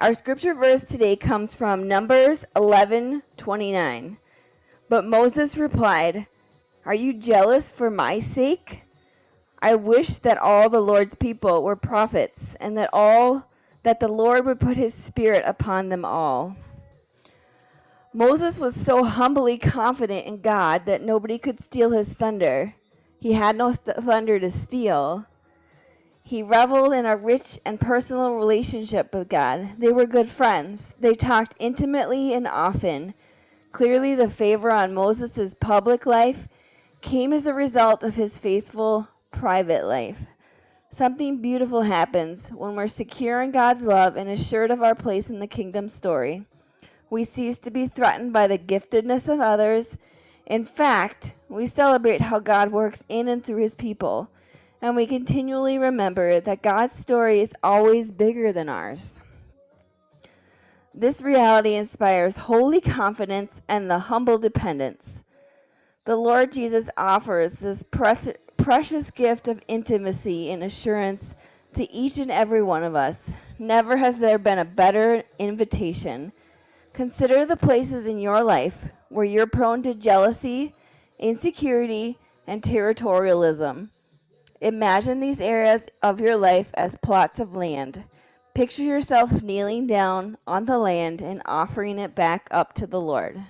Our scripture verse today comes from Numbers 11:29. But Moses replied, "Are you jealous for my sake? I wish that all the Lord's people were prophets, and that the Lord would put his spirit upon them all." Moses was so humbly confident in God that nobody could steal his thunder. He had no thunder to steal. He reveled in a rich and personal relationship with God. They were good friends. They talked intimately and often. Clearly, the favor on Moses' public life came as a result of his faithful private life. Something beautiful happens when we're secure in God's love and assured of our place in the kingdom story. We cease to be threatened by the giftedness of others. In fact, we celebrate how God works in and through his people, and we continually remember that God's story is always bigger than ours. This reality inspires holy confidence and the humble dependence. The Lord Jesus offers this precious gift of intimacy and assurance to each and every one of us. Never has there been a better invitation. Consider the places in your life where you're prone to jealousy, insecurity, and territorialism. Imagine these areas of your life as plots of land. Picture yourself kneeling down on the land and offering it back up to the Lord.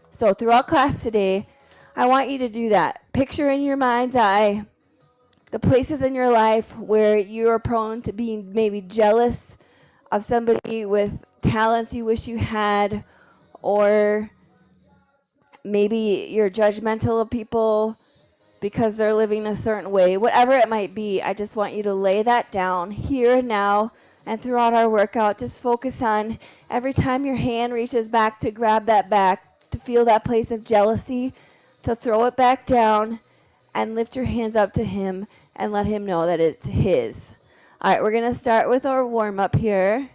So throughout class today, I want you to do that. Picture in your mind's eye the places in your life where you are prone to being maybe jealous of somebody with talents you wish you had, or maybe you're judgmental of people because they're living a certain way. Whatever it might be, I just want you to lay that down here and now, and throughout our workout, just focus on every time your hand reaches back to grab that back, to feel that place of jealousy, to throw it back down and lift your hands up to him and let him know that it's his. All right, we're going to start with our warm-up here.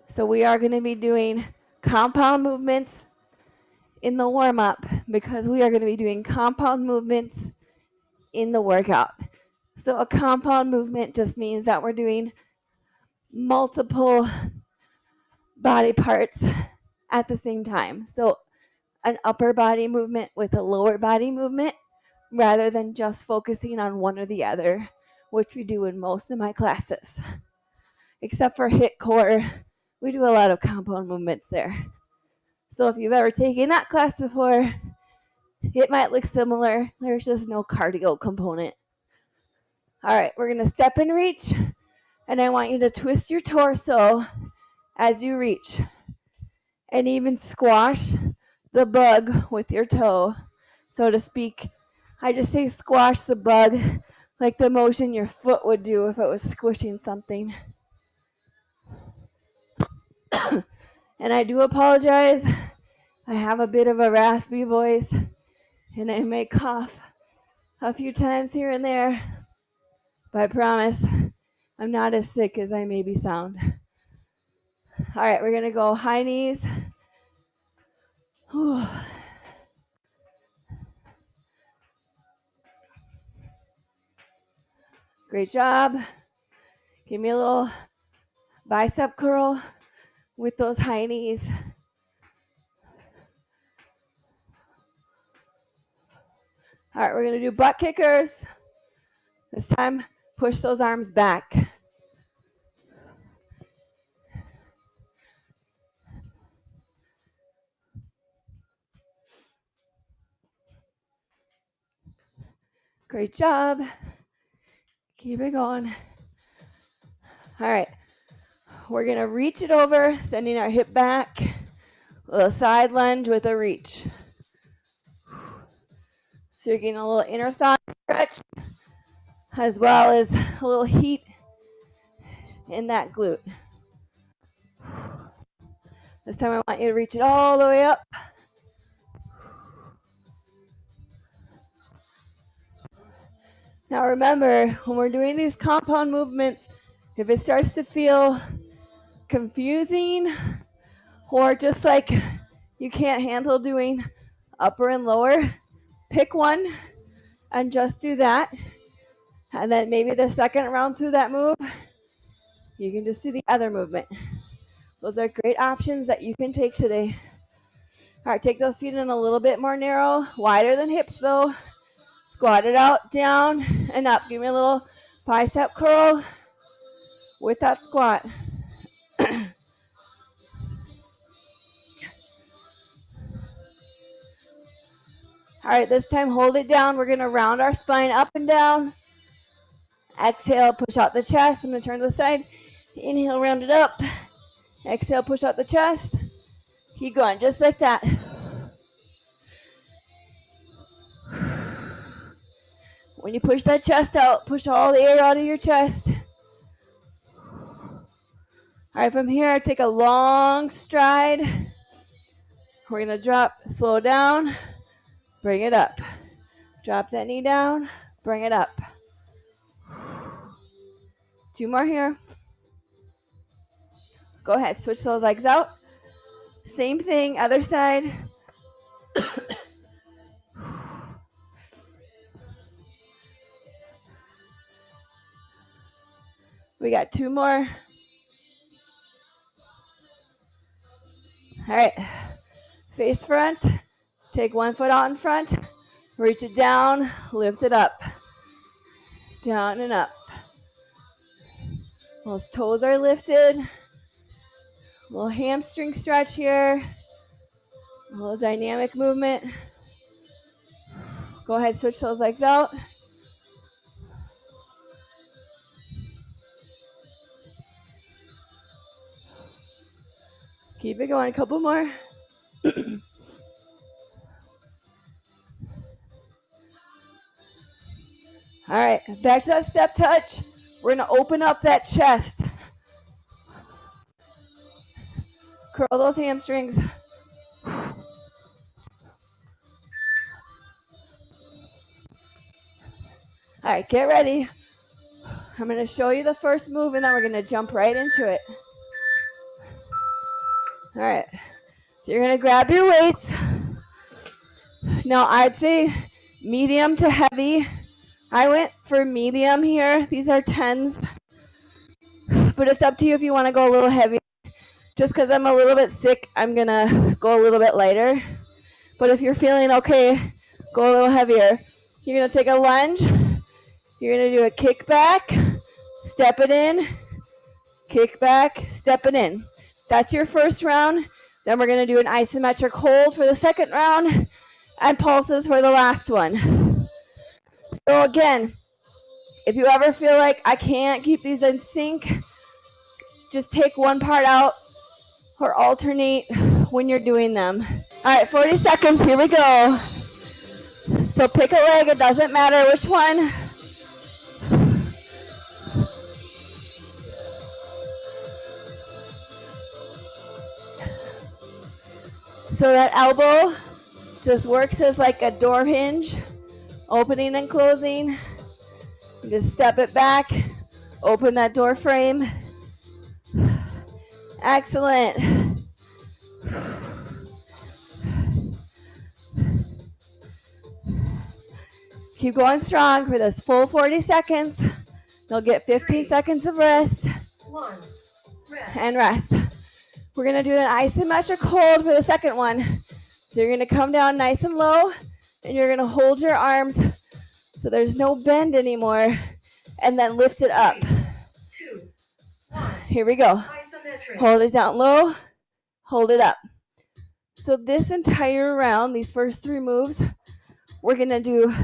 So we are going to be doing compound movements in the warm-up because we are going to be doing compound movements in the workout. So a compound movement just means that we're doing multiple body parts at the same time. So an upper body movement with a lower body movement rather than just focusing on one or the other, which we do in most of my classes. Except for HIIT core, we do a lot of compound movements there. So if you've ever taken that class before, it might look similar. There's just no cardio component. All right, we're going to step and reach, and I want you to twist your torso as you reach, and even squash the bug with your toe, so to speak. I just say squash the bug like the motion your foot would do if it was squishing something. And I do apologize. I have a bit of a raspy voice, and I may cough a few times here and there, but I promise I'm not as sick as I maybe sound. All right, we're going to go high knees. Whew. Great job. Give me a little bicep curl with those high knees. All right, we're going to do butt kickers. This time, push those arms back. Great job. Keep it going. All right, we're going to reach it over, sending our hip back. A little side lunge with a reach. So you're getting a little inner thigh stretch, as well as a little heat in that glute. This time I want you to reach it all the way up. Now remember, when we're doing these compound movements, if it starts to feel confusing or just like you can't handle doing upper and lower, pick one and just do that. And then maybe the second round through that move, You can just do the other movement. Those are great options that you can take today. All right, take those feet in a little bit more narrow, wider than hips though. Squat it out, down and up. Give me a little bicep curl with that squat. All right, this time hold it down. We're gonna round our spine up and down. Exhale, push out the chest. I'm gonna turn to the side. Inhale, round it up. Exhale, push out the chest. Keep going, just like that. When you push that chest out, push all the air out of your chest. All right, from here, take a long stride. We're gonna drop, slow down, bring it up. Drop that knee down, bring it up. 2 more here. Go ahead, switch those legs out. Same thing, other side. We got 2 more. All right, face front. Take 1 foot out in front. Reach it down, lift it up. Down and up. Those toes are lifted. Little hamstring stretch here. A little dynamic movement. Go ahead, switch those legs out. Keep it going, a couple more. All right, back to that step touch. We're gonna open up that chest. Curl those hamstrings. All right, get ready. I'm gonna show you the first move and then we're gonna jump right into it. All right, so you're gonna grab your weights. Now I'd say medium to heavy. I went for medium here. These are 10s, but it's up to you if you wanna go a little heavier. Just because I'm a little bit sick, I'm gonna go a little bit lighter. But if you're feeling okay, go a little heavier. You're gonna take a lunge. You're gonna do a kick back, step it in, kick back, step it in. That's your first round. Then we're gonna do an isometric hold for the second round and pulses for the last one. So again, if you ever feel like I can't keep these in sync, just take one part out or alternate when you're doing them. All right, 40 seconds, here we go. So pick a leg, it doesn't matter which one. So that elbow just works as like a door hinge, opening and closing. Just step it back, open that door frame. Excellent. Keep going strong for this full 40 seconds. You'll get 15 seconds of rest. And rest. We're going to do an isometric hold for the second one. So you're going to come down nice and low, and you're going to hold your arms so there's no bend anymore, and then lift it up. 2, 1. Here we go. Isometric. Hold it down low, hold it up. So this entire round, these first 3 moves, we're going to do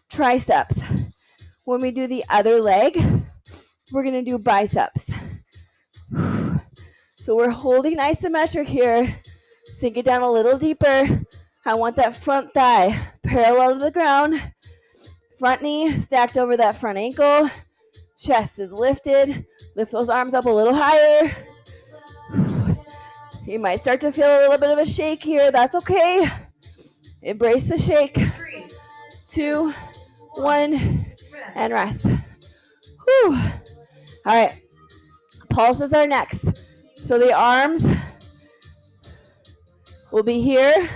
triceps. When we do the other leg, we're going to do biceps. So we're holding isometric here. Sink it down a little deeper. I want that front thigh parallel to the ground. Front knee stacked over that front ankle. Chest is lifted. Lift those arms up a little higher. You might start to feel a little bit of a shake here. That's okay. Embrace the shake. 3, 2, 1, and rest. Whew. All right. Pulses are next. So the arms will be here.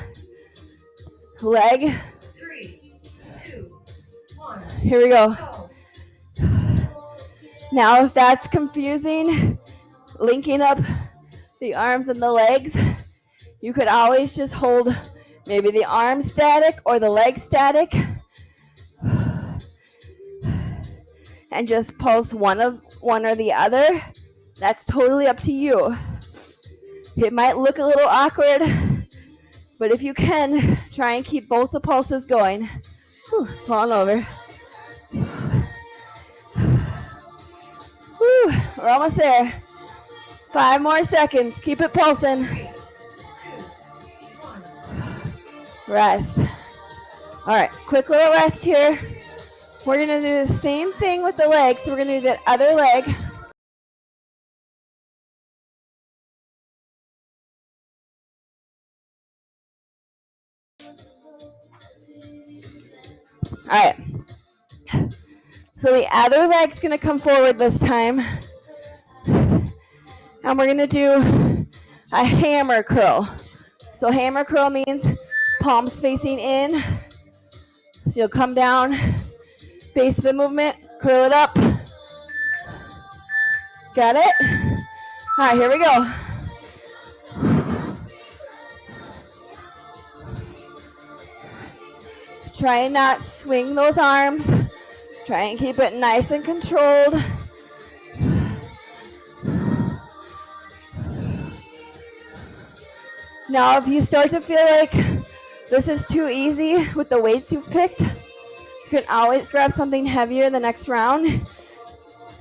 Leg. 3, 2, 1. Here we go. Pulse. Now, if that's confusing, linking up the arms and the legs, you could always just hold maybe the arm static or the leg static and just pulse one or the other. That's totally up to you. It might look a little awkward, but if you can, try and keep both the pulses going. Whew, falling over. Whew, we're almost there. 5 more seconds. Keep it pulsing. 3, 2, 1. Rest. All right, quick little rest here. We're gonna do the same thing with the legs. So we're gonna do that other leg. All right. So the other leg's gonna come forward this time. And we're gonna do a hammer curl. So hammer curl means palms facing in. So you'll come down, base of the movement, curl it up. Got it? All right, here we go. Try and not swing those arms. Try and keep it nice and controlled. Now, if you start to feel like this is too easy with the weights you've picked, you can always grab something heavier the next round.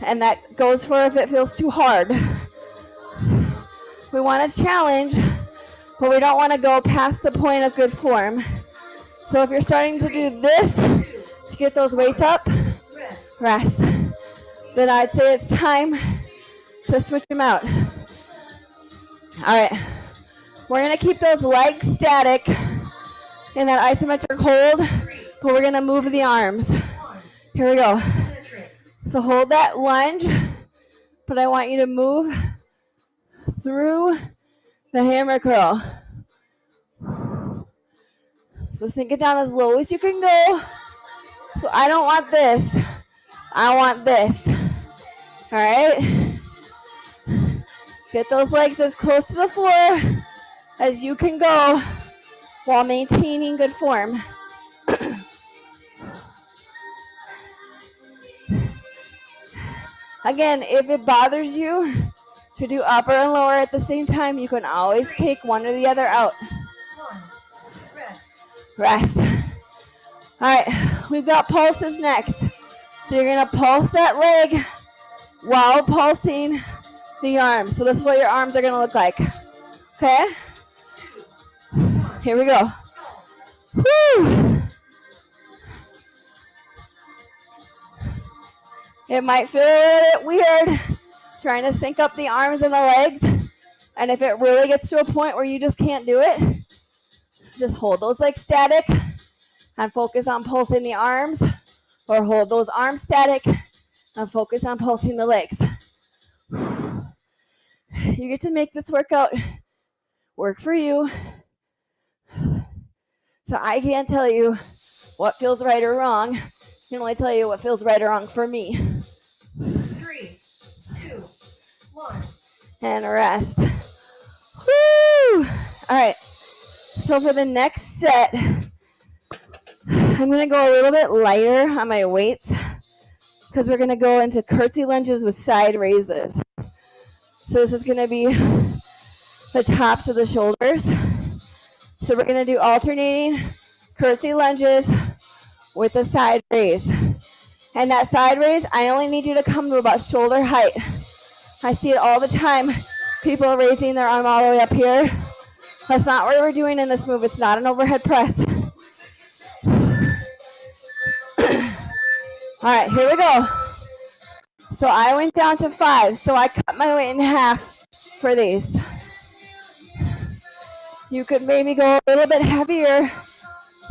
And that goes for if it feels too hard. We want a challenge, but we don't want to go past the point of good form. So if you're starting to do this to get those weights up, rest. Then I'd say it's time to switch them out. All right. We're going to keep those legs static in that isometric hold, but we're going to move the arms. Here we go. So hold that lunge, but I want you to move through the hammer curl. So sink it down as low as you can go. So I don't want this. I want this. All right? Get those legs as close to the floor as you can go while maintaining good form. Again, if it bothers you to do upper and lower at the same time, you can always take one or the other out. 1. Rest. Rest. All right, we've got pulses next. So you're gonna pulse that leg while pulsing the arms. So this is what your arms are gonna look like. Okay? Here we go. Woo! It might feel a little bit weird trying to sync up the arms and the legs. And if it really gets to a point where you just can't do it, just hold those legs static and focus on pulsing the arms, or hold those arms static and focus on pulsing the legs. You get to make this workout work for you. So I can't tell you what feels right or wrong. I can only tell you what feels right or wrong for me. 3, 2, 1. And rest. Woo! All right. So for the next set, I'm going to go a little bit lighter on my weights because we're going to go into curtsy lunges with side raises. So this is going to be the tops of the shoulders. So we're going to do alternating curtsy lunges with a side raise. And that side raise, I only need you to come to about shoulder height. I see it all the time. People raising their arm all the way up here. That's not what we're doing in this move. It's not an overhead press. All right, here we go. So I went down to 5. So I cut my weight in half for these. You could maybe go a little bit heavier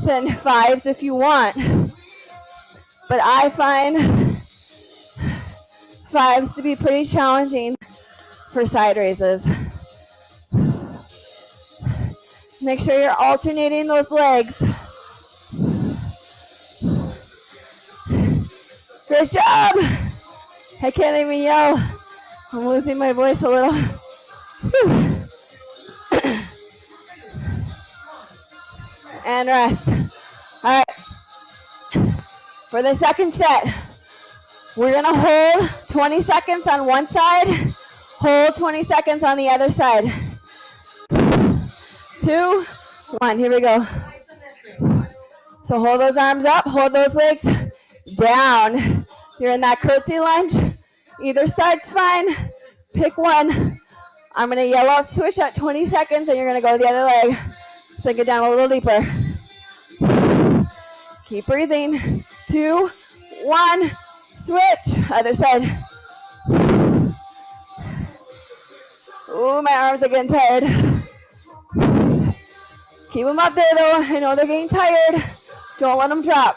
than 5s if you want. But I find 5s to be pretty challenging for side raises. Make sure you're alternating those legs. Good job. I can't even yell I'm losing my voice a little. Whew. And rest. All right. For the second set, we're gonna hold 20 seconds on one side, hold 20 seconds on the other side. 2, 1, here we go. So hold those arms up, hold those legs down. You're in that curtsy lunge. Either side's fine, pick one. I'm gonna yell out switch at 20 seconds and you're gonna go the other leg. Sink it down a little deeper. Keep breathing. 2, 1, switch. Other side. Ooh, my arms are getting tired. Keep them up there though. I know they're getting tired. Don't let them drop.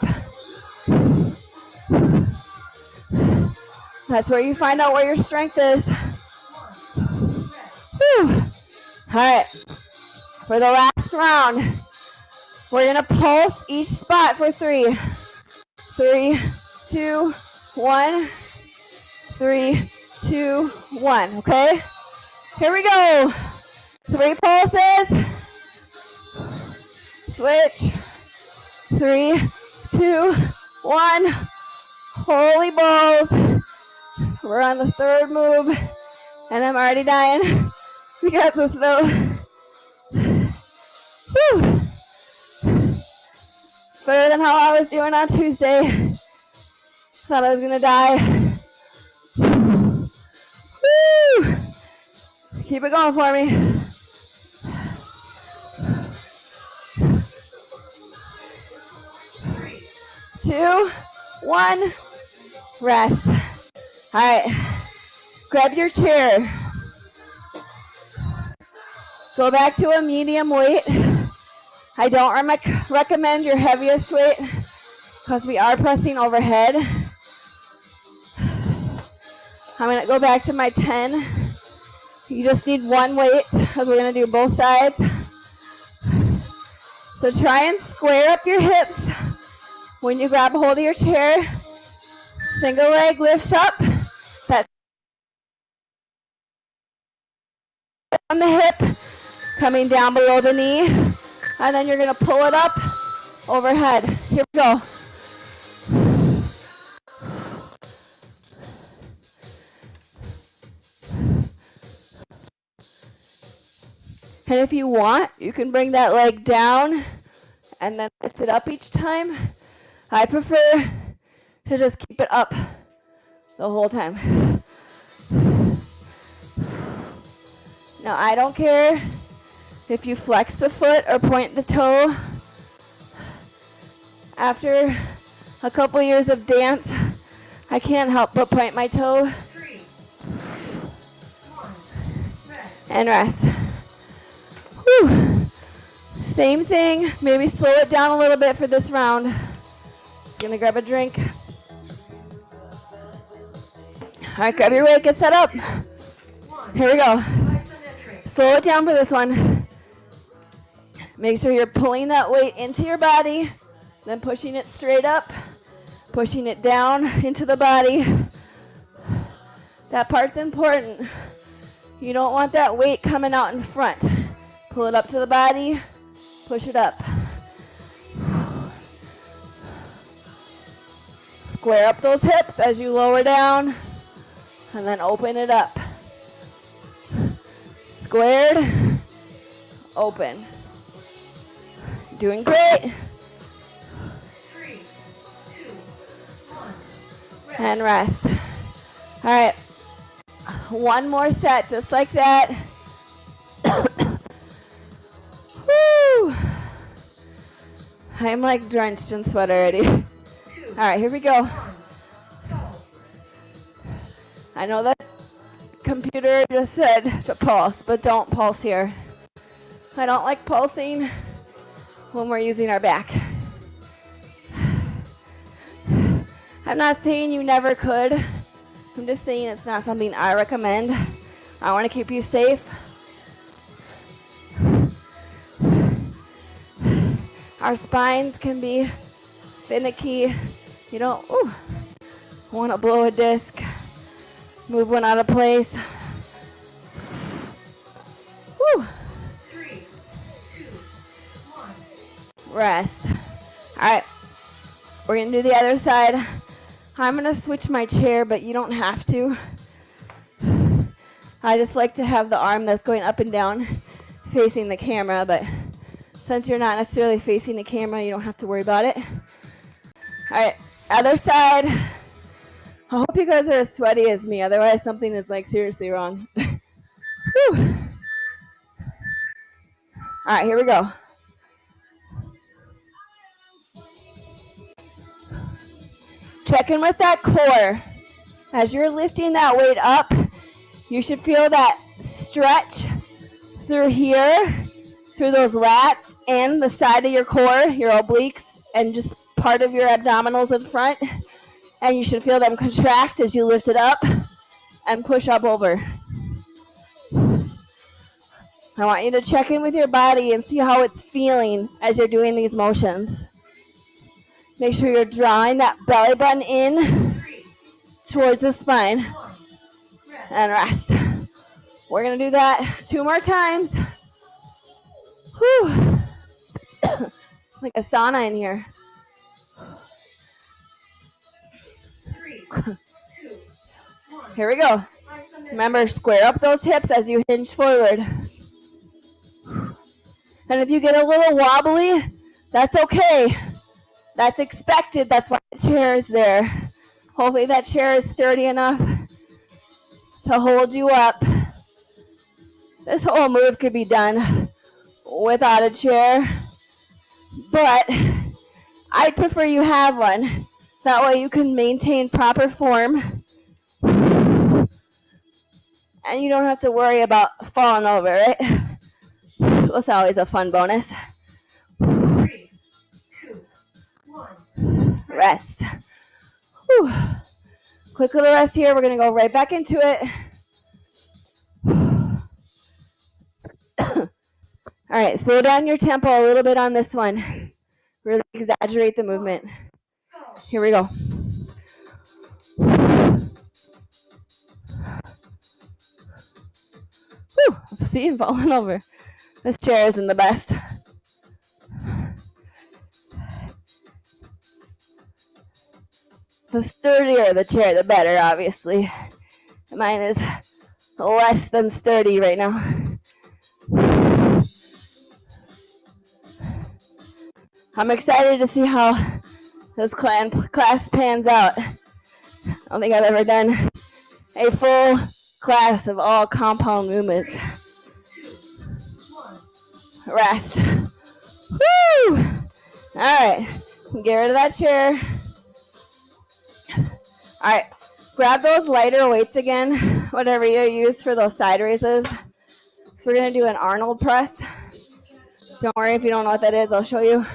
That's where you find out where your strength is. Whew. All right. For the last round, we're going to pulse each spot for 3. 3, 2, 1. 3, 2, 1. Okay? Here we go. 3 pulses. Switch. 3, 2, 1. Holy balls. We're on the third move, and I'm already dying. We got this though. Whew. Better than how I was doing on Tuesday. Thought I was gonna die. Woo! Keep it going for me. 2, 1, rest. All right, grab your chair. Go back to a medium weight. I don't recommend your heaviest weight because we are pressing overhead. I'm gonna go back to my 10. You just need one weight because we're gonna do both sides. So try and square up your hips when you grab a hold of your chair. Single leg lifts up. That's on the hip, coming down below the knee. And then you're gonna pull it up overhead. Here we go. And if you want, you can bring that leg down and then lift it up each time. I prefer to just keep it up the whole time. Now, I don't care if you flex the foot or point the toe. After a couple years of dance, I can't help but point my toe. 3, 2, 1, rest. And rest. Whew. Same thing, maybe slow it down a little bit for this round. Just gonna grab a drink. All right, grab your weight, get set up. Here we go. Slow it down for this one. Make sure you're pulling that weight into your body, then pushing it straight up, pushing it down into the body. That part's important. You don't want that weight coming out in front. Pull it up to the body, push it up. Square up those hips as you lower down, and then open it up. Squared, open. Doing great. 3, 2, 1, And rest. All right, one more set just like that. Woo! I'm like drenched in sweat already. 2, All right, here we go. 1, pulse. I know that computer just said to pulse, but don't pulse here. I don't like pulsing when we're using our back. I'm not saying you never could. I'm just saying it's not something I recommend. I want to keep you safe. Our spines can be finicky. You don't want to blow a disc. Move one out of place. Whew. 3, 2, 1. Rest. All right. We're going to do the other side. I'm going to switch my chair, but you don't have to. I just like to have the arm that's going up and down facing the camera, but since you're not necessarily facing the camera, you don't have to worry about it. All right, other side. I hope you guys are as sweaty as me, otherwise something is like seriously wrong. Whew. All right, here we go. Check in with that core. As you're lifting that weight up, you should feel that stretch through here, through those lats and the side of your core, your obliques, and just part of your abdominals in front. And you should feel them contract as you lift it up and push up over. I want you to check in with your body and see how it's feeling as you're doing these motions. Make sure you're drawing that belly button in 3, towards the spine 1. Rest. and rest. We're going to do that 2 more times. Whew. Like a sauna in here. 3, 2, 1. Here we go. Remember, square up those hips as you hinge forward. And if you get a little wobbly, that's okay. That's expected. That's why the chair is there. Hopefully that chair is sturdy enough to hold you up. This whole move could be done without a chair, but I'd prefer you have one. That way you can maintain proper form and you don't have to worry about falling over, right? That's always a fun bonus. 3, 2, 1. Rest. Whew. Quick little rest here. We're going to go right back into it. All right, slow down your tempo a little bit on this one. Really exaggerate the movement. Here we go. Whew, see, I'm falling over. This chair isn't the best. The sturdier the chair, the better, obviously. Mine is less than sturdy right now. I'm excited to see how this class pans out. I don't think I've ever done a full class of all compound movements. 2, 1. Rest. Woo! All right, get rid of that chair. All right, grab those lighter weights again, whatever you use for those side raises. So we're gonna do an Arnold press. Don't worry if you don't know what that is, I'll show you.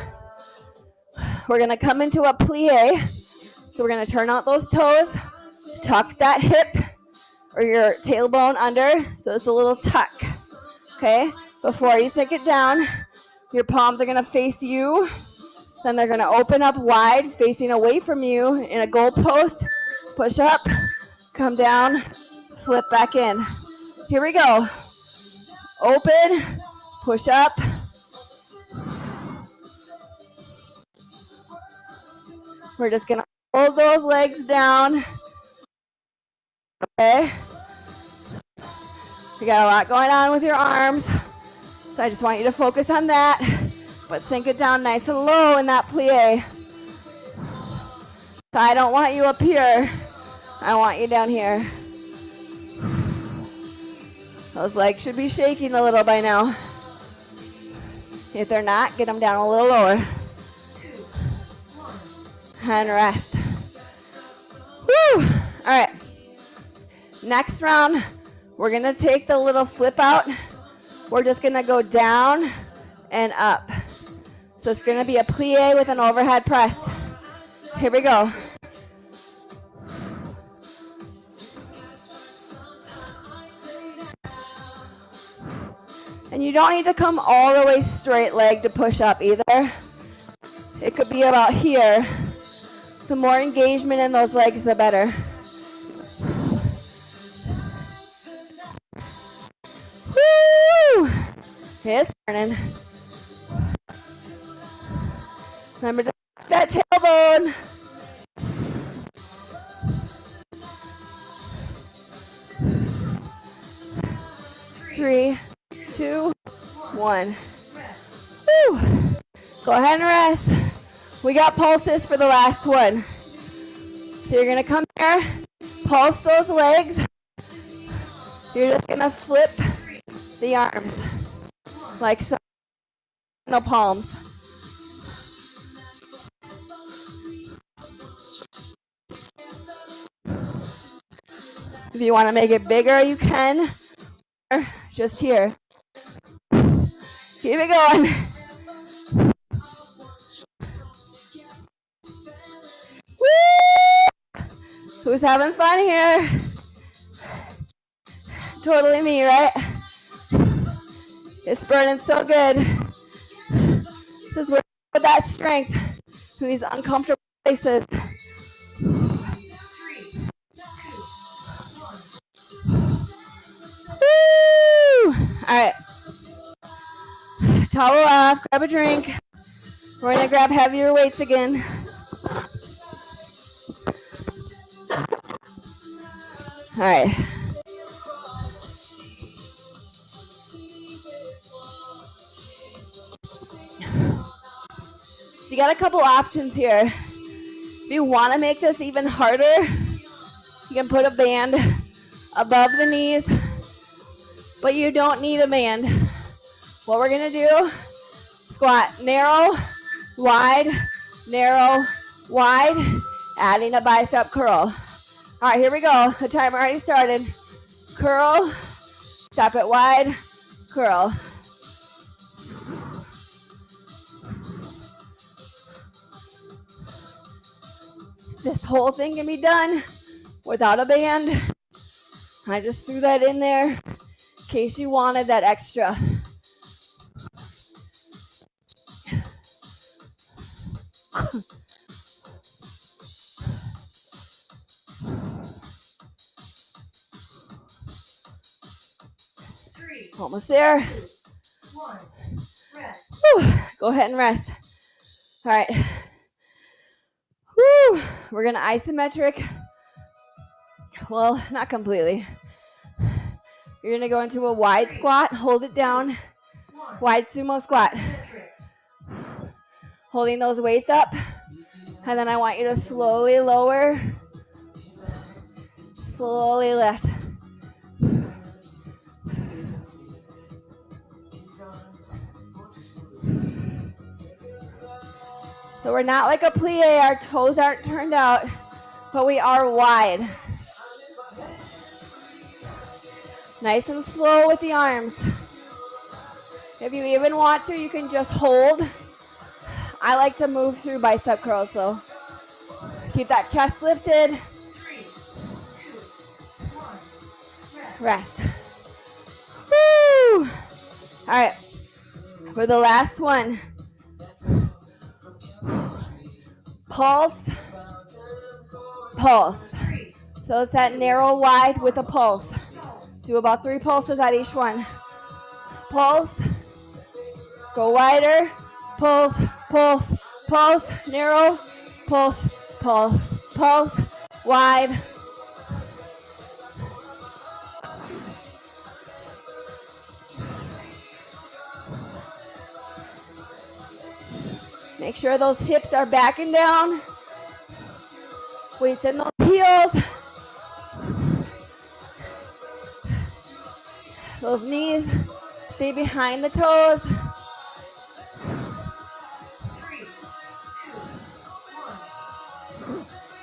We're gonna come into a plie. So we're gonna turn out those toes, tuck that hip or your tailbone under, so it's a little tuck, okay? Before you sink it down, your palms are gonna face you, then they're gonna open up wide, facing away from you in a goal post. Push up, come down, flip back in. Here we go. Open, push up. We're just gonna hold those legs down. Okay. You got a lot going on with your arms, so I just want you to focus on that, but sink it down nice and low in that plie. So I don't want you up here. I want you down here. Those legs should be shaking a little by now. If they're not, get them down a little lower. 2, 1. And rest. Woo! All right. Next round, we're going to take the little flip out. We're just going to go down and up. So it's going to be a plie with an overhead press. Here we go. And you don't need to come all the way straight leg to push up either. It could be about here. The more engagement in those legs, the better. It's burning. Remember to that tailbone. Three, two, one. Woo. Go ahead and rest. We got pulses for the last one. So you're gonna come here, pulse those legs. You're just gonna flip the arms like so. No palms. If you want to make it bigger, you can. Just here. Keep it going. Woo! Who's having fun here? Totally me, right? It's burning so good. This is where with that strength in these uncomfortable places. Woo! All right. Towel off, grab a drink. We're gonna grab heavier weights again. All right. You got a couple options here. If you want to make this even harder, you can put a band above the knees, but you don't need a band. What we're gonna do, squat, narrow, wide, adding a bicep curl. All right, here we go. The timer already started. Curl, step it wide, curl. This whole thing can be done without a band. I just threw that in there in case you wanted that extra. Almost there. 2, 1, rest. Whew. Go ahead and rest. All right. Whew. We're gonna isometric. Well, not completely. You're gonna go into a wide squat, hold it down. Wide sumo squat. Holding those weights up. And then I want you to slowly lower. Slowly lift. So we're not like a plie, our toes aren't turned out, but we are wide. Nice and slow with the arms. If you even want to, you can just hold. I like to move through bicep curls, so keep that chest lifted. 3, 2, 1, Rest. Woo! All right, for the last one. Pulse, pulse. So it's that narrow wide with a pulse. Do about 3 pulses at each one. Pulse, go wider, pulse, pulse, pulse, narrow, pulse, pulse, pulse, wide. Make sure those hips are backing down. Weights in those heels. Those knees stay behind the toes. 3, 2,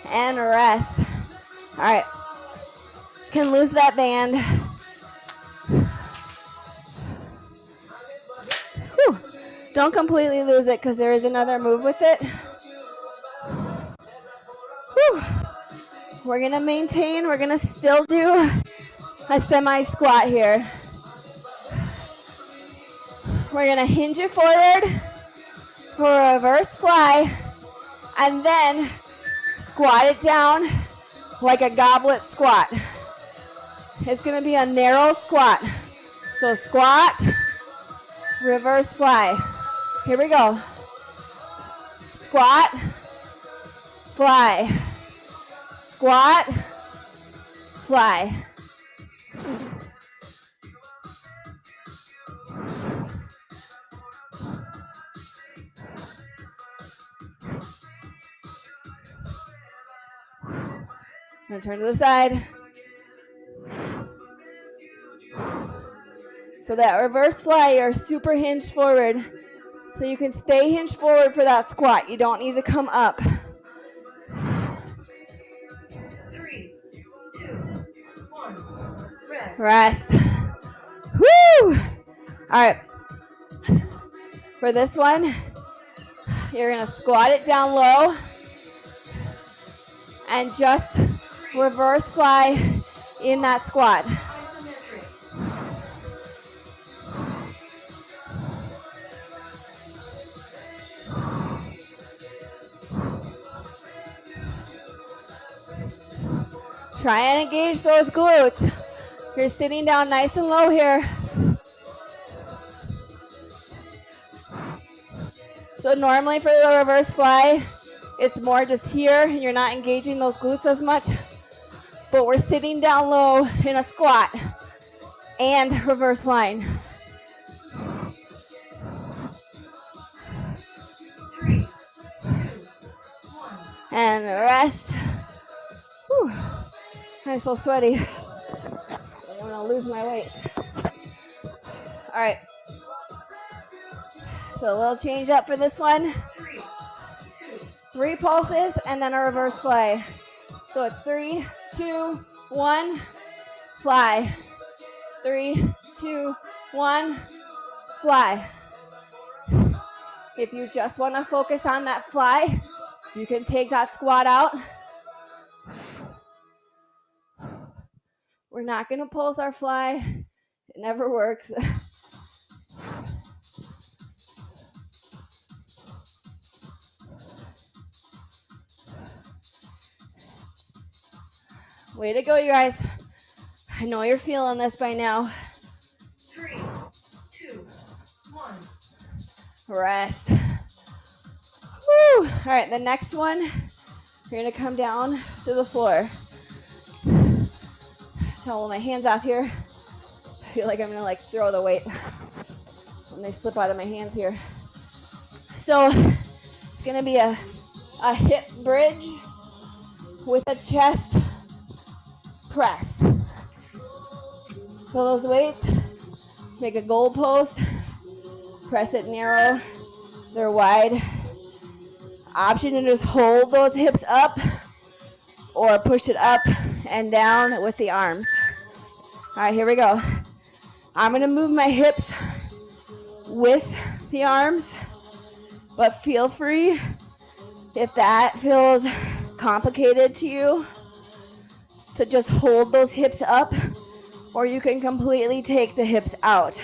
1. And rest. All right. Can lose that band. Whew. Don't completely lose it because there is another move with it. Whew. We're going to maintain. We're going to still do a semi-squat here. We're going to hinge it forward for a reverse fly and then squat it down like a goblet squat. It's going to be a narrow squat. So squat, reverse fly. Here we go. Squat, fly. Squat, fly. I'm gonna turn to the side. So that reverse fly, you're super hinged forward. So you can stay hinged forward for that squat. You don't need to come up. 3, 2, 1. Rest. Rest. Woo! All right. For this one, you're gonna squat it down low and just reverse fly in that squat. Isometric. Try and engage those glutes. You're sitting down nice and low here. So normally for the reverse fly, it's more just here. You're not engaging those glutes as much. But we're sitting down low in a squat and reverse flying. 3, 2, 1. And rest. Whew. I'm so sweaty. I don't want to lose my weight. All right. So a little change up for this one. 3, 2. 3 pulses and then a reverse fly. So it's 3, 2, 1, fly. 3, 2, 1, fly. If you just want to focus on that fly, you can take that squat out. We're not going to pulse our fly. It never works. Way to go, you guys. I know you're feeling this by now. 3, 2, 1. Rest. Woo. All right, the next one, you're going to come down to the floor. Towel my hands off here. I feel like I'm going to throw the weight when they slip out of my hands here. So it's going to be a hip bridge with a chest press. So those weights, make a goal post, press it narrow, they're wide. Option to just hold those hips up or push it up and down with the arms. All right, here we go. I'm gonna move my hips with the arms, but feel free if that feels complicated to you to just hold those hips up, or you can completely take the hips out.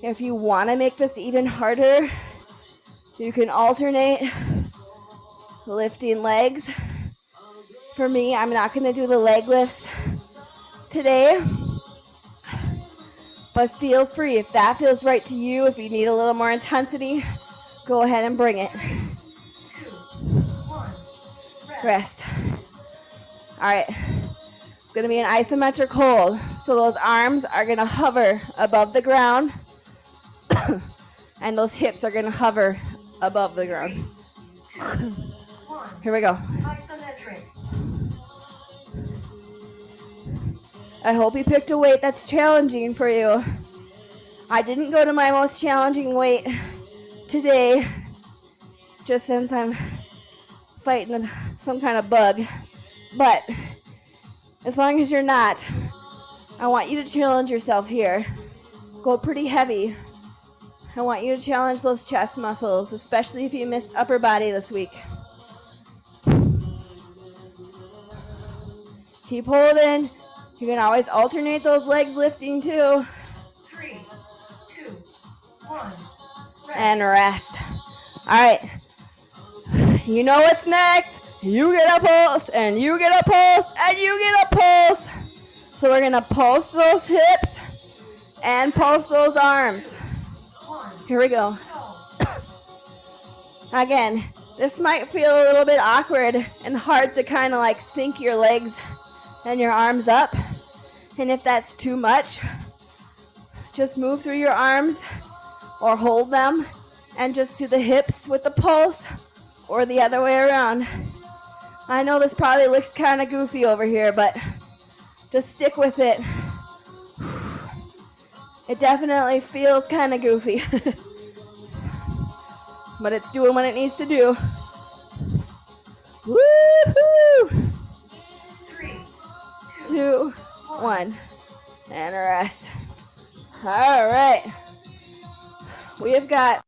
If you want to make this even harder, you can alternate lifting legs. For me, I'm not going to do the leg lifts today, but feel free. If that feels right to you, if you need a little more intensity, go ahead and bring it. 3, 2, 1. Rest. All right. It's going to be an isometric hold. So those arms are going to hover above the ground, and those hips are going to hover above the ground. 2, 1. Here we go. Isometric. I hope you picked a weight that's challenging for you. I didn't go to my most challenging weight today, just since I'm fighting some kind of bug. But as long as you're not, I want you to challenge yourself here. Go pretty heavy. I want you to challenge those chest muscles, especially if you missed upper body this week. Keep holding. You can always alternate those legs lifting too. 3, 2, 1. Rest. And rest. All right. You know what's next. You get a pulse, and you get a pulse, and you get a pulse. So we're going to pulse those hips and pulse those arms. 1. arms. Here we go. Stalls. Again, this might feel a little bit awkward and hard to kind of like sink your legs and your arms up. And if that's too much, just move through your arms or hold them and just do the hips with the pulse or the other way around. I know this probably looks kind of goofy over here, but just stick with it. It definitely feels kind of goofy, but it's doing what it needs to do. Woohoo! 3, 2, 1, and rest. All right. We have got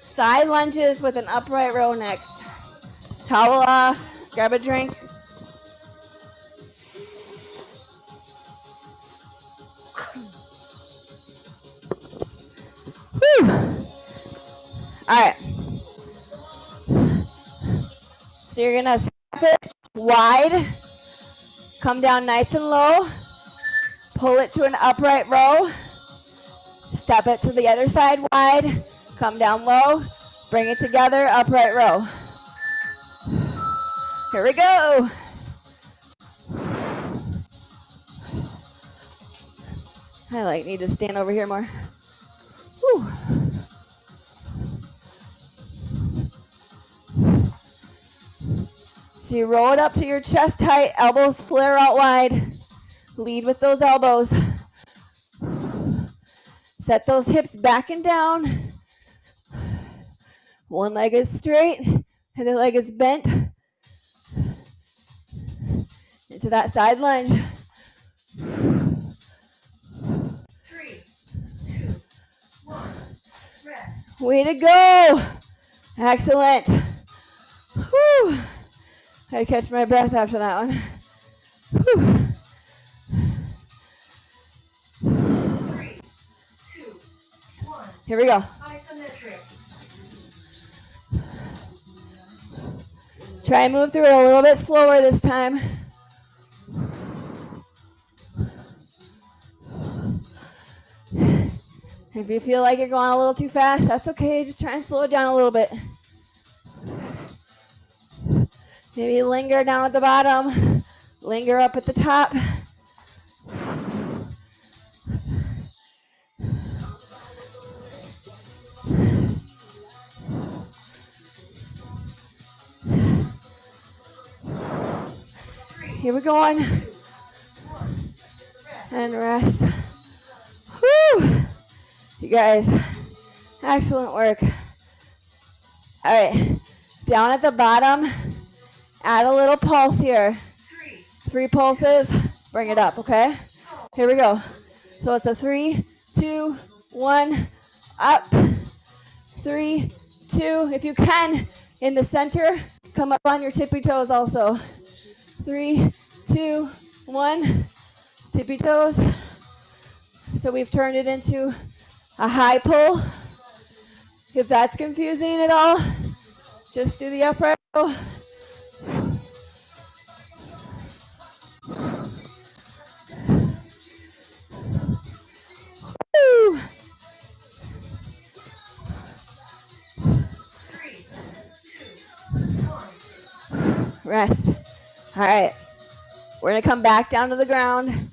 side lunges with an upright row next. Towel off, grab a drink. Whew. All right. So you're gonna step it wide, come down nice and low, pull it to an upright row, step it to the other side wide, come down low, bring it together, upright row. Here we go. I need to stand over here more. Whew. So you roll it up to your chest height, elbows flare out wide. Lead with those elbows. Set those hips back and down. One leg is straight, and the leg is bent. Into that side lunge. 3, 2, 1, rest. Way to go. Excellent. Whew. I had to catch my breath after that one. Whew. 3, 2, 1. Here we go. Isometric. Try and move through it a little bit slower this time. If you feel like you're going a little too fast, that's okay. Just try and slow it down a little bit. Maybe linger down at the bottom, linger up at the top. Here we're going. And rest. Whew. You guys, excellent work. All right, down at the bottom, add a little pulse here. 3 pulses, bring it up, okay? Here we go. So it's a 3, 2, 1, up. 3, 2, if you can, in the center, come up on your tippy toes also. 3, 2, 1, tippy toes. So we've turned it into a high pull. If that's confusing at all, just do the upright row. Woo. 3, 2, 1. Rest. All right. We're going to come back down to the ground.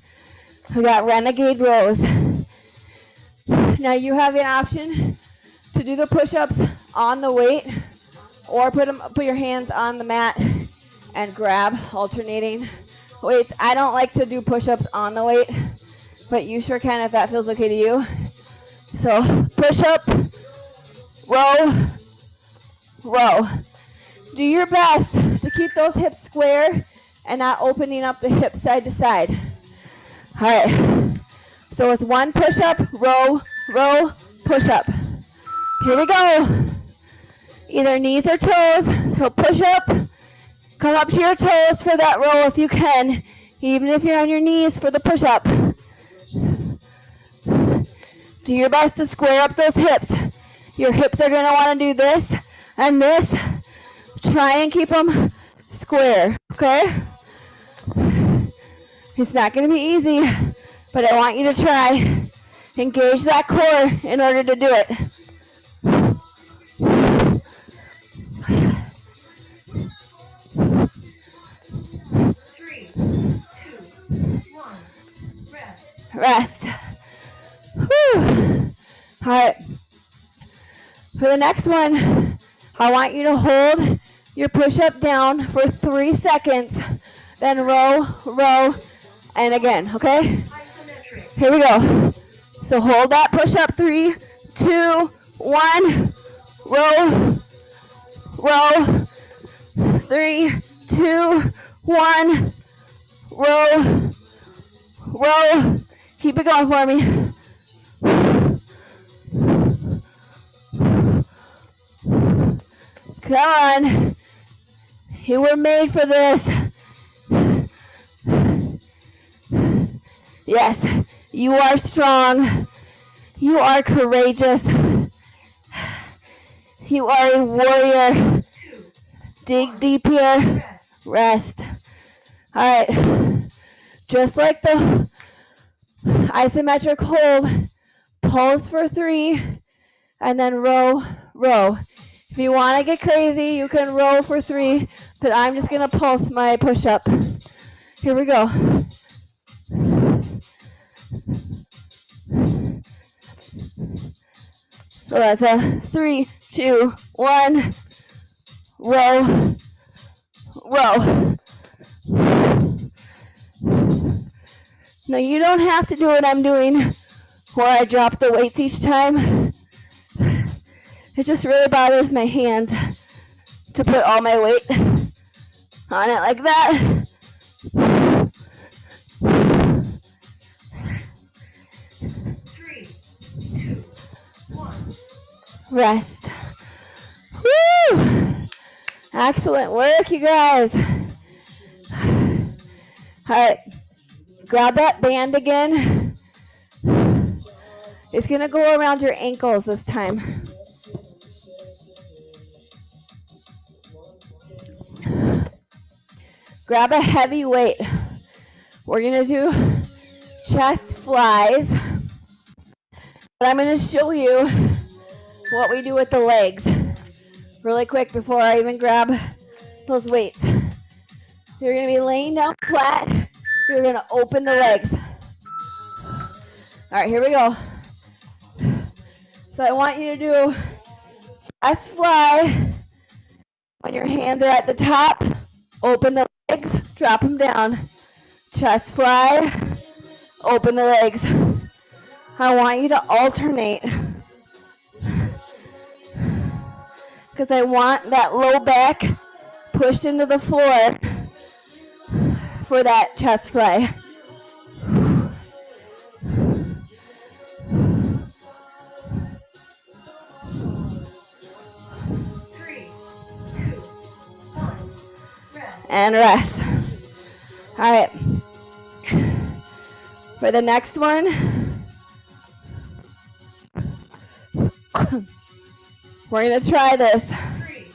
We got renegade rows. Now you have an option to do the push-ups on the weight or put your hands on the mat and grab alternating weights. I don't like to do push-ups on the weight, but you sure can if that feels okay to you. So push-up, row, row. Do your best to keep those hips square and not opening up the hips side to side. All right, so it's one push-up, row, row, push-up. Here we go. Either knees or toes, so push up, come up to your toes for that row if you can, even if you're on your knees for the push-up. Do your best to square up those hips. Your hips are gonna wanna do this and this. Try and keep them square, okay? It's not gonna be easy, but I want you to try. Engage that core in order to do it. 3, 2, 1. Rest. Rest. Whew. All right. For the next one, I want you to hold your push-up down for 3 seconds, then row, row, and again, okay? Isometric. Here we go. So hold that push-up, 3, 2, 1, row, row, 3, 2, 1, row, row. Keep it going for me. Come on. You were made for this. Yes, you are strong. You are courageous. You are a warrior. 2, Dig deep here. rest. Rest. All right. Just like the isometric hold, pulse for 3, and then row, row. If you want to get crazy, you can row for 3, but I'm just going to pulse my push-up. Here we go. So that's a 3, 2, 1, row, row. Now you don't have to do what I'm doing, where I drop the weights each time. It just really bothers my hands to put all my weight on it like that. 3, 2, 1. Rest. Woo! Excellent work, you guys. All right, grab that band again. It's gonna go around your ankles this time. Grab a heavy weight. We're gonna do chest flies. But I'm gonna show you what we do with the legs really quick before I even grab those weights. You're gonna be laying down flat. You're gonna open the legs. All right, here we go. So I want you to do chest fly. When your hands are at the top, open the legs, drop them down. Chest fly, open the legs. I want you to alternate because I want that low back pushed into the floor for that chest fly. 3, 2, 1. Rest. And rest. All right. For the next one, we're going to try this. 3,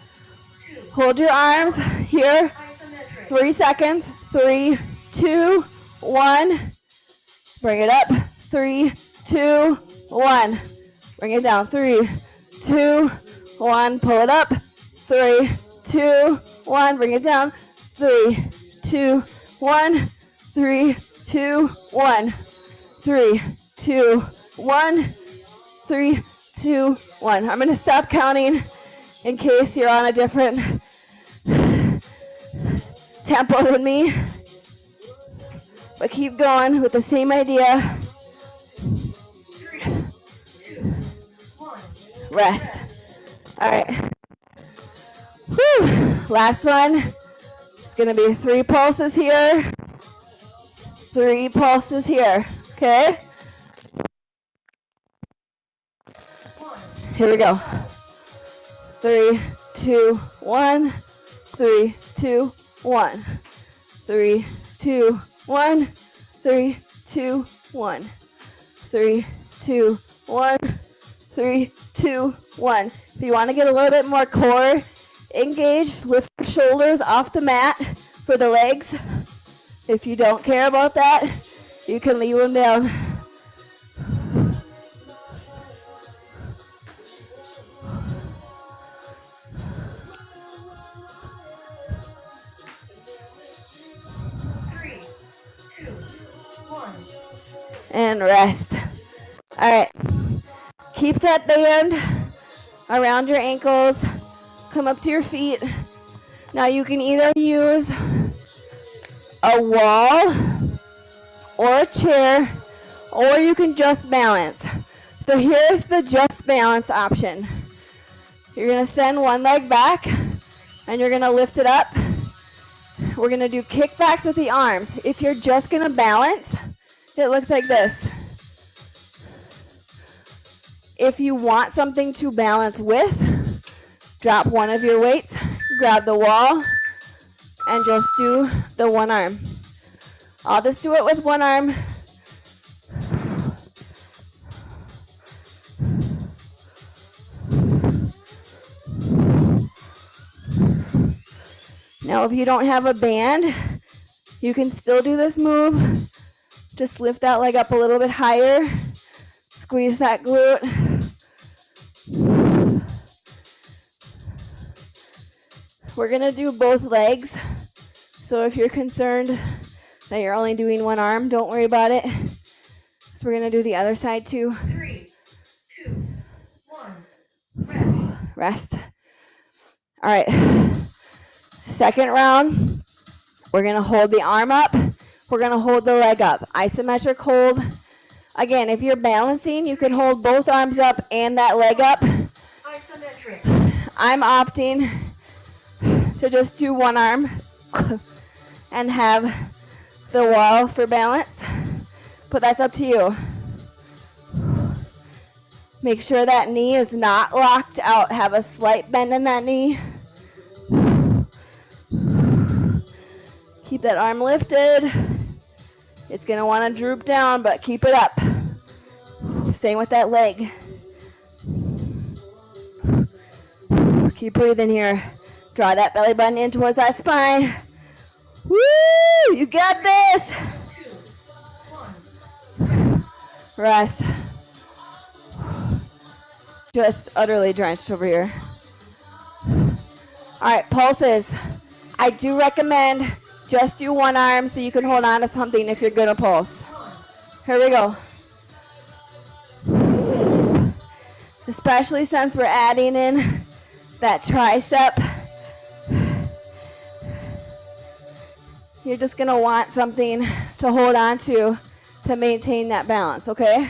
2, Hold your arms here. isometric. 3 seconds. 3, 2, 1. Bring it up. 3, 2, 1. Bring it down. 3, 2, 1. Pull it up. 3, 2, 1. Bring it down. 3, 2, 1. 3, 2, 1. 3, 2, 1. 3, 2, 1. I'm going to stop counting in case you're on a different tempo than me. But keep going with the same idea. 3, 2, 1. Rest. All right. Whew. Last one. It's going to be 3 pulses here. 3 pulses here. Okay? 1. Here we go. 3, 2, 1. 3, 2, 1. 3, 2, 1. 3, 2, 1. 3, 2, 1. 3, 2, 1. If you want to get a little bit more core engaged, lift your shoulders off the mat for the legs. If you don't care about that, you can leave them down. and rest. All right. Keep that band around your ankles. Come up to your feet. Now you can either use a wall or a chair, or you can just balance. So here's the just balance option. You're gonna send one leg back and you're gonna lift it up. We're gonna do kickbacks with the arms. If you're just gonna balance, it looks like this. If you want something to balance with, drop one of your weights, grab the wall, and just do the one arm. I'll just do it with one arm. Now, if you don't have a band, you can still do this move. Just lift that leg up a little bit higher. Squeeze that glute. We're gonna do both legs. So if you're concerned that you're only doing one arm, don't worry about it. So we're gonna do the other side too. 3, 2, 1, rest. Rest. All right. Second round, we're gonna hold the arm up. We're gonna hold the leg up. Isometric hold. Again, if you're balancing, you can hold both arms up and that leg up. Isometric. I'm opting to just do one arm and have the wall for balance, but that's up to you. Make sure that knee is not locked out. Have a slight bend in that knee. Keep that arm lifted. It's gonna wanna droop down, but keep it up. Same with that leg. Keep breathing here. Draw that belly button in towards that spine. Woo! You got this! 2, 1, Rest. Just utterly drenched over here. All right, pulses. I do recommend just do one arm so you can hold on to something if you're gonna pulse. Here we go. Especially since we're adding in that tricep. You're just gonna want something to hold on to maintain that balance, okay?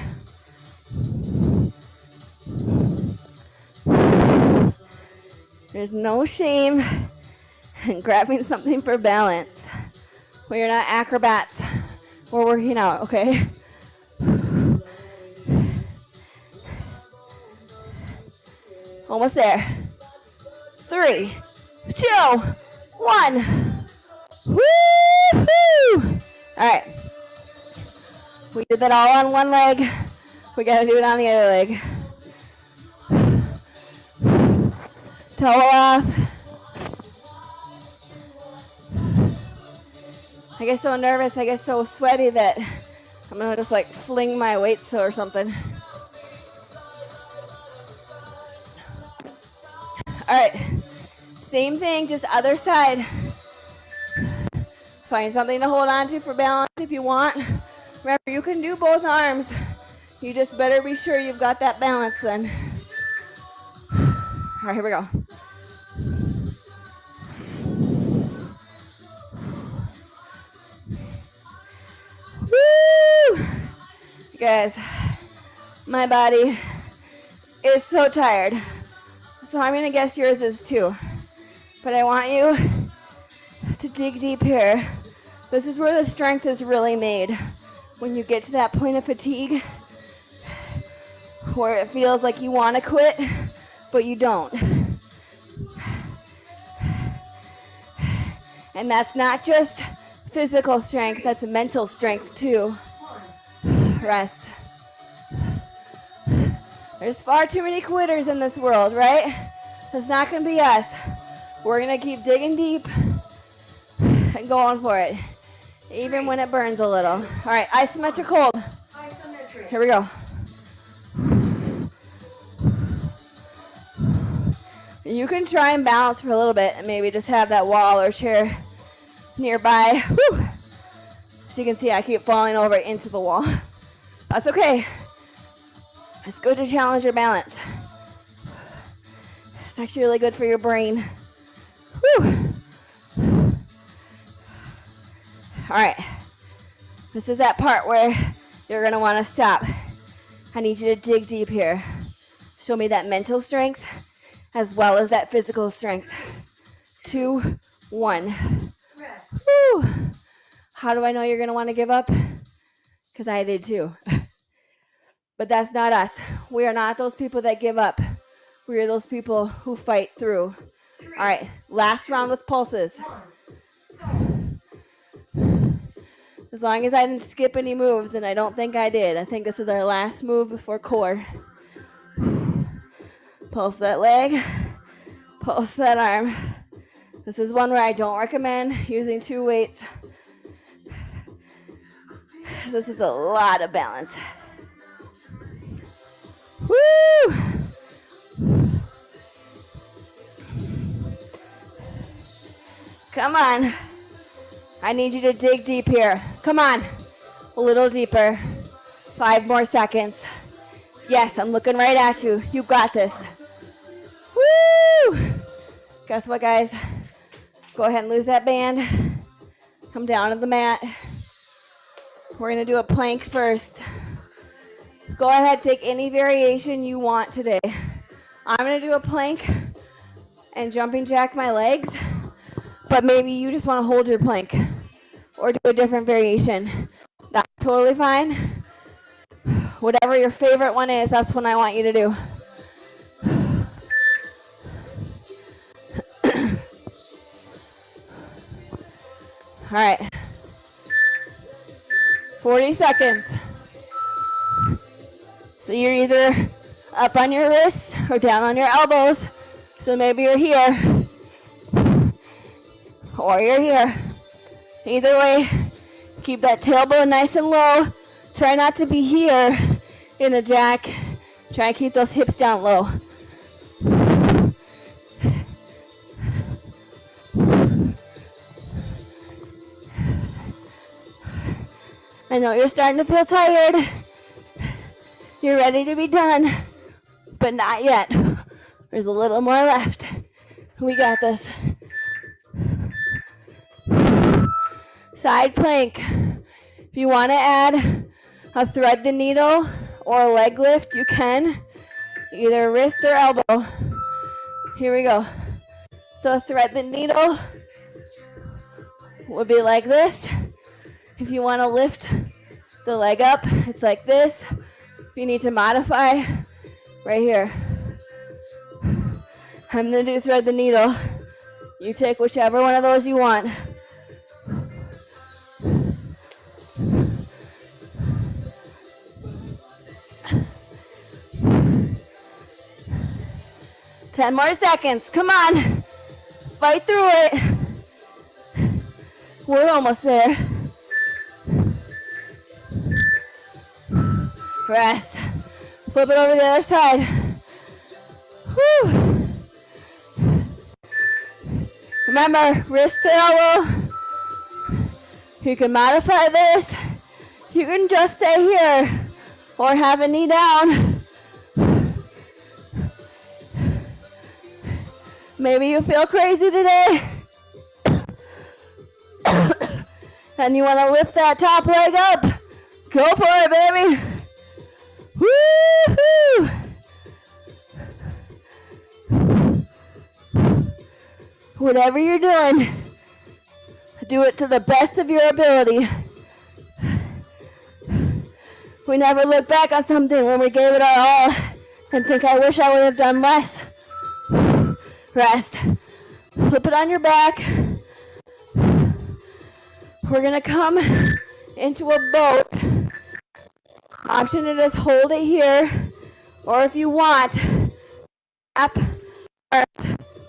There's no shame in grabbing something for balance. We're not acrobats. We're working out, okay? Almost there. 3, 2, 1. Woo-hoo! All right. We did that all on one leg. We gotta do it on the other leg. Toe off. I get so nervous, I get so sweaty that I'm gonna just like fling my weights or something. All right, same thing, just other side. Find something to hold on to for balance if you want. Remember, you can do both arms. You just better be sure you've got that balance then. All right, here we go. Woo! Guys, my body is so tired. So I'm gonna guess yours is too. But I want you to dig deep here. This is where the strength is really made. When you get to that point of fatigue, where it feels like you want to quit, but you don't. And that's not just physical strength, that's mental strength too. Rest. There's far too many quitters in this world, right? It's not going to be us. We're going to keep digging deep and going for it, even when it burns a little. All right, isometric hold. Isometric. Here we go. You can try and balance for a little bit and maybe just have that wall or chair nearby. Whew. So you can see I keep falling over into the wall. That's okay. It's good to challenge your balance. It's actually really good for your brain. Whew. All right. This is that part where you're going to want to stop. I need you to dig deep here. Show me that mental strength as well as that physical strength. 2, 1. Rest. Whew. How do I know you're going to want to give up? Because I did too. But that's not us. We are not those people that give up. We are those people who fight through. 3, All right, last round with pulses. 1. As long as I didn't skip any moves, and I don't think I did. I think this is our last move before core. Pulse that leg, pulse that arm. This is one where I don't recommend using 2 weights. This is a lot of balance. Woo! Come on. I need you to dig deep here. Come on. A little deeper. 5 more seconds. Yes, I'm looking right at you. You got this. Woo! Guess what, guys? Go ahead and lose that band. Come down to the mat. We're going to do a plank first. Go ahead, take any variation you want today. I'm going to do a plank and jumping jack my legs, but maybe you just want to hold your plank or do a different variation. That's totally fine. Whatever your favorite one is, that's what I want you to do. All right. 40 seconds. So you're either up on your wrists or down on your elbows. So maybe you're here or you're here. Either way, keep that tailbone nice and low. Try not to be here in the jack. Try and keep those hips down low. I know you're starting to feel tired. You're ready to be done, but not yet. There's a little more left. We got this. Side plank. If you want to add a thread the needle or a leg lift, you can. Either wrist or elbow. Here we go. So thread the needle would be like this. If you want to lift the leg up, it's like this. If you need to modify, right here. I'm going to do thread the needle. You take whichever one of those you want. Ten more seconds. Come on. Fight through it. We're almost there. Rest. Flip it over the other side. Whew. Remember, wrist to elbow. You can modify this. You can just stay here or have a knee down. Maybe you feel crazy today and you want to lift that top leg up. Go for it, baby. Woo-hoo! Whatever you're doing, do it to the best of your ability. We never look back on something when we gave it our all and think, I wish I would have done less. Rest. Flip it on your back. We're going to come into a boat. Option to just hold it here, or if you want, up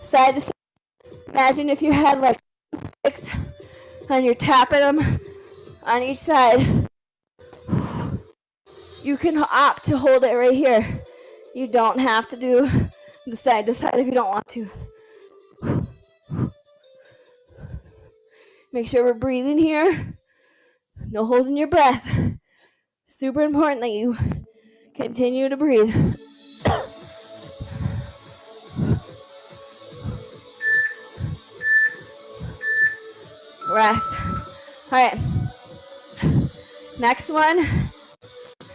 side to side. Imagine if you had like sticks and you're tapping them on each side. You can opt to hold it right here. You don't have to do the side to side if you don't want to. Make sure we're breathing here. No holding your breath. super important that you continue to breathe. Rest. All right. Next one,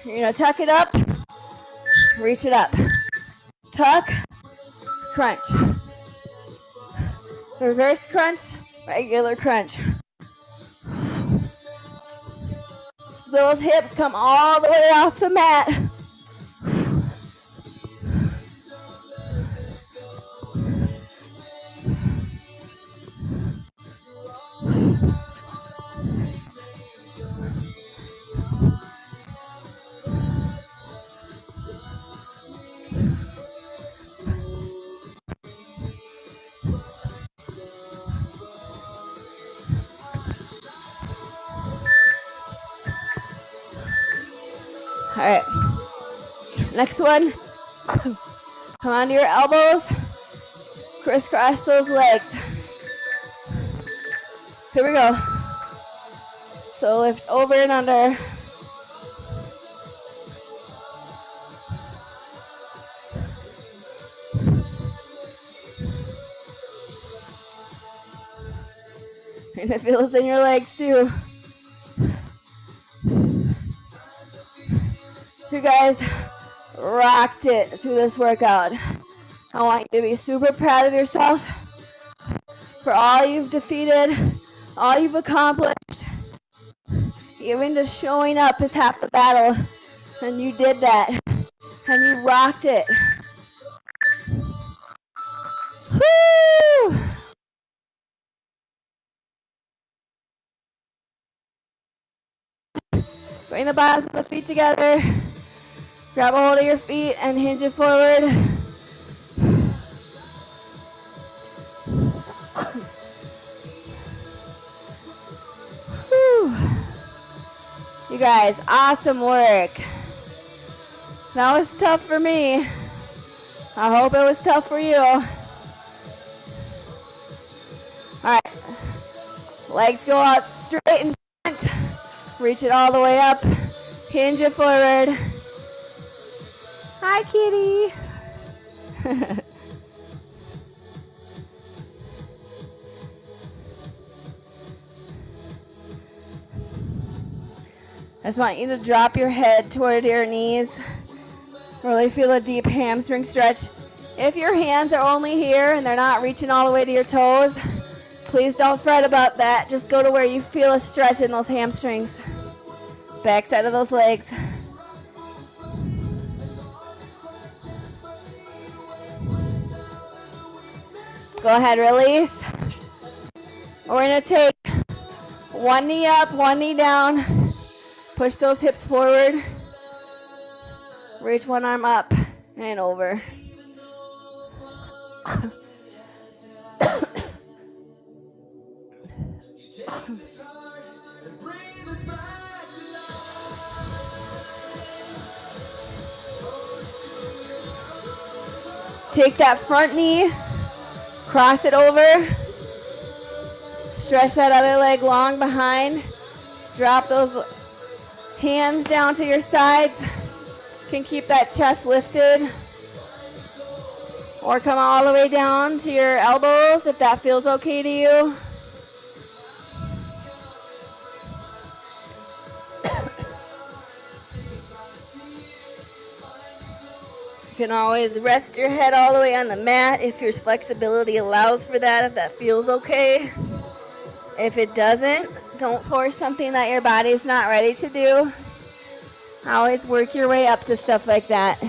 you're gonna tuck it up, reach it up. Tuck, crunch. Reverse crunch, regular crunch. So those hips come all the way off the mat. All right. Next one. Come onto your elbows. Crisscross those legs. Here we go. So lift over and under. You're gonna feel this in your legs too. You guys rocked it through this workout. I want you to be super proud of yourself for all you've defeated, all you've accomplished. Even just showing up is half the battle, and you did that, and you rocked it. Woo! Bring the bottoms of the feet together. Grab a hold of your feet and hinge it forward. Whew. You guys, awesome work. That was tough for me. I hope it was tough for you. All right. Legs go out straight in front. Reach it all the way up. Hinge it forward. Hi, kitty. I just want you to drop your head toward your knees. Really feel a deep hamstring stretch. If your hands are only here and they're not reaching all the way to your toes, please don't fret about that. Just go to where you feel a stretch in those hamstrings. Back side of those legs. Go ahead, release. We're gonna take one knee up, one knee down. Push those hips forward. Reach one arm up and over. Take that front knee, cross it over. Stretch that other leg long behind. Drop those hands down to your sides. You can keep that chest lifted. Or come all the way down to your elbows if that feels okay to you. You can always rest your head all the way on the mat if your flexibility allows for that, if that feels okay. If it doesn't, don't force something that your body's not ready to do. Always work your way up to stuff like that.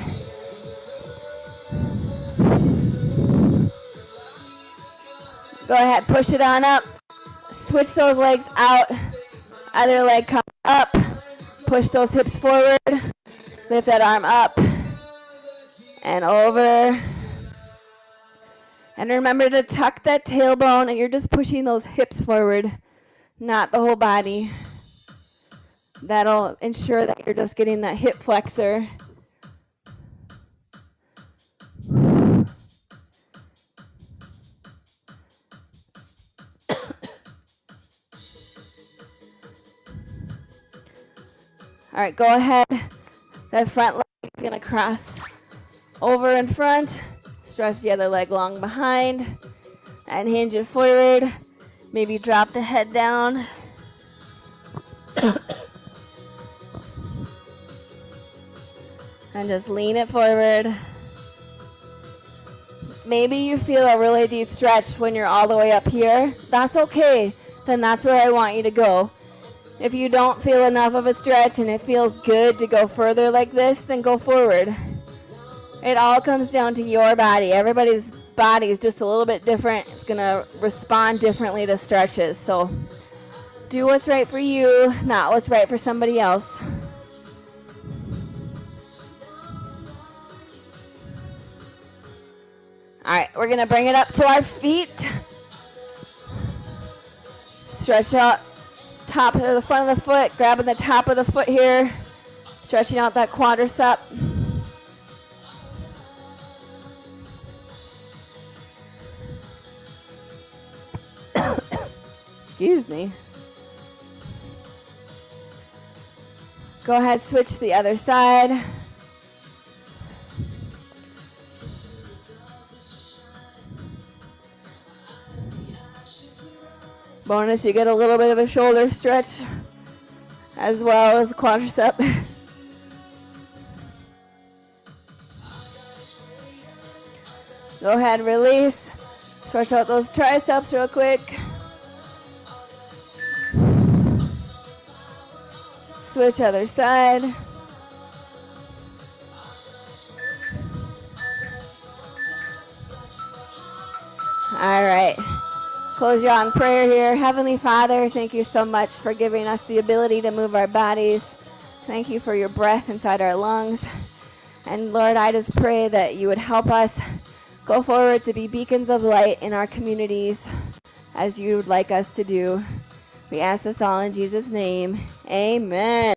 Go ahead, push it on up. Switch those legs out. Other leg comes up. Push those hips forward. Lift that arm up and over. And remember to tuck that tailbone, and you're just pushing those hips forward, not the whole body. That'll ensure that you're just getting that hip flexor. All All right, go ahead. That front leg is going to cross over in front. Stretch the other leg long behind and hinge it forward. Maybe drop the head down. And just lean it forward. Maybe you feel a really deep stretch when you're all the way up here. That's okay. Then that's where I want you to go. If you don't feel enough of a stretch and it feels good to go further like this, then go forward. It all comes down to your body. Everybody's body is just a little bit different. It's going to respond differently to stretches. So do what's right for you, not what's right for somebody else. All right, we're going to bring it up to our feet. Stretch out top of the front of the foot, grabbing the top of the foot here, stretching out that quadricep. Excuse me. Go ahead, switch to the other side. Bonus, you get a little bit of a shoulder stretch as well as the quadricep. Go ahead, release. Stretch out those triceps real quick. Switch other side. All right. Close you out in prayer here. Heavenly Father, thank you so much for giving us the ability to move our bodies. Thank you for your breath inside our lungs. And Lord, I just pray that you would help us go forward to be beacons of light in our communities as you would like us to do. We ask this all in Jesus' name. Amen.